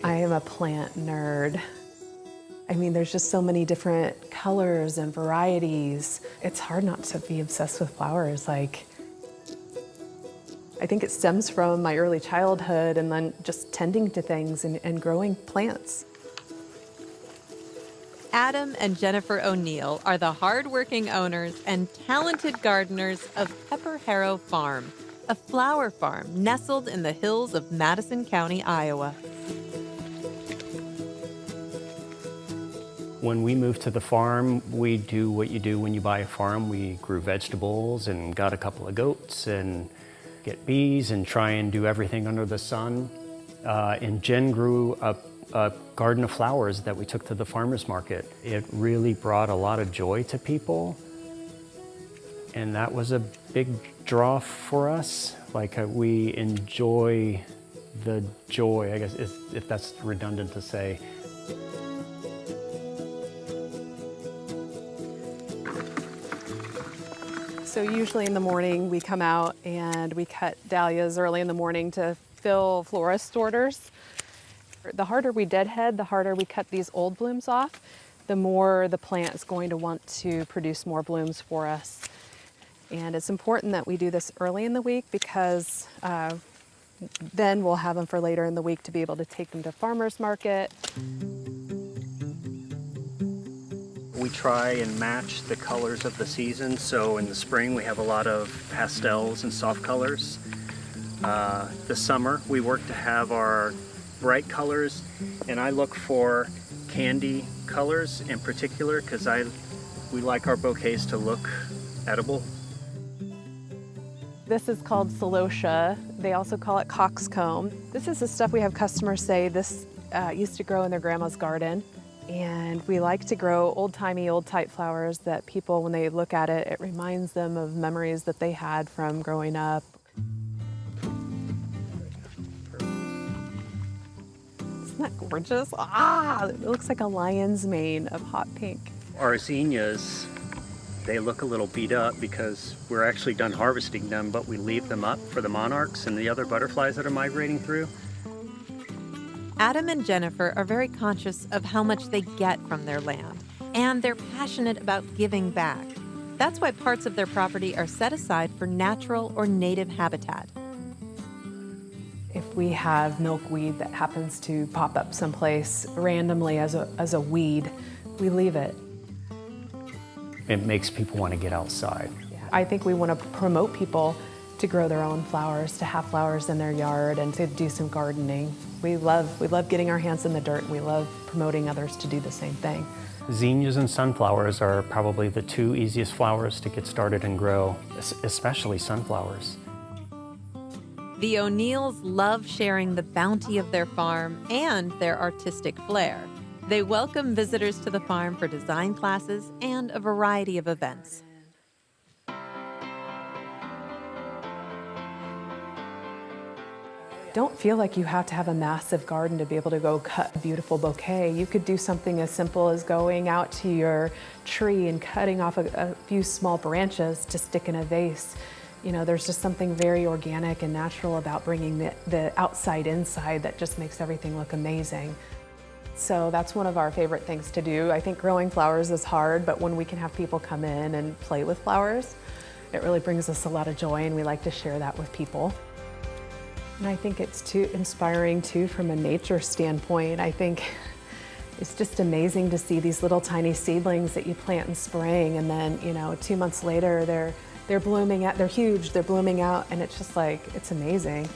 I am a plant nerd. I mean, there's just so many different colors and varieties. It's hard not to be obsessed with flowers. Like, I think it stems from my early childhood and then just tending to things and growing plants. Adam and Jennifer O'Neill are the hardworking owners and talented gardeners of PepperHarrow Farm, a flower farm nestled in the hills of Madison County, Iowa. When we moved to the farm, we do what you do when you buy a farm. We grew vegetables and got a couple of goats and get bees and try and do everything under the sun. And Jen grew a garden of flowers that we took to the farmer's market. It really brought a lot of joy to people. And that was a big draw for us. Like we enjoy the joy, I guess, if that's redundant to say. So usually in the morning we come out and we cut dahlias early in the morning to fill florist orders. The harder we deadhead, the harder we cut these old blooms off, the more the plant is going to want to produce more blooms for us. And it's important that we do this early in the week because then we'll have them for later in the week to be able to take them to farmer's market. We try and match the colors of the season. So in the spring, we have a lot of pastels and soft colors. The summer, we work to have our bright colors, and I look for candy colors in particular because we like our bouquets to look edible. This is called celosia. They also call it coxcomb. This is the stuff we have customers say this used to grow in their grandma's garden. And we like to grow old-timey, old-type flowers that people, when they look at it, it reminds them of memories that they had from growing up. Isn't that gorgeous? Ah, it looks like a lion's mane of hot pink. Our zinnias, they look a little beat up because we're actually done harvesting them, but we leave them up for the monarchs and the other butterflies that are migrating through. Adam and Jennifer are very conscious of how much they get from their land, and they're passionate about giving back. That's why parts of their property are set aside for natural or native habitat. If we have milkweed that happens to pop up someplace randomly as a weed, we leave it. It makes people want to get outside. Yeah. I think we want to promote people to grow their own flowers, to have flowers in their yard, and to do some gardening. We love getting our hands in the dirt, and we love promoting others to do the same thing. Zinnias and sunflowers are probably the two easiest flowers to get started and grow, especially sunflowers. The O'Neills love sharing the bounty of their farm and their artistic flair. They welcome visitors to the farm for design classes and a variety of events. Don't feel like you have to have a massive garden to be able to go cut a beautiful bouquet. You could do something as simple as going out to your tree and cutting off a few small branches to stick in a vase. You know, there's just something very organic and natural about bringing the outside inside that just makes everything look amazing. So that's one of our favorite things to do. I think growing flowers is hard, but when we can have people come in and play with flowers, it really brings us a lot of joy, and we like to share that with people. And I think it's too inspiring too from a nature standpoint. I think it's just amazing to see these little tiny seedlings that you plant in spring, and then 2 months later they're blooming out. They're huge. They're blooming out, and it's just like, it's amazing.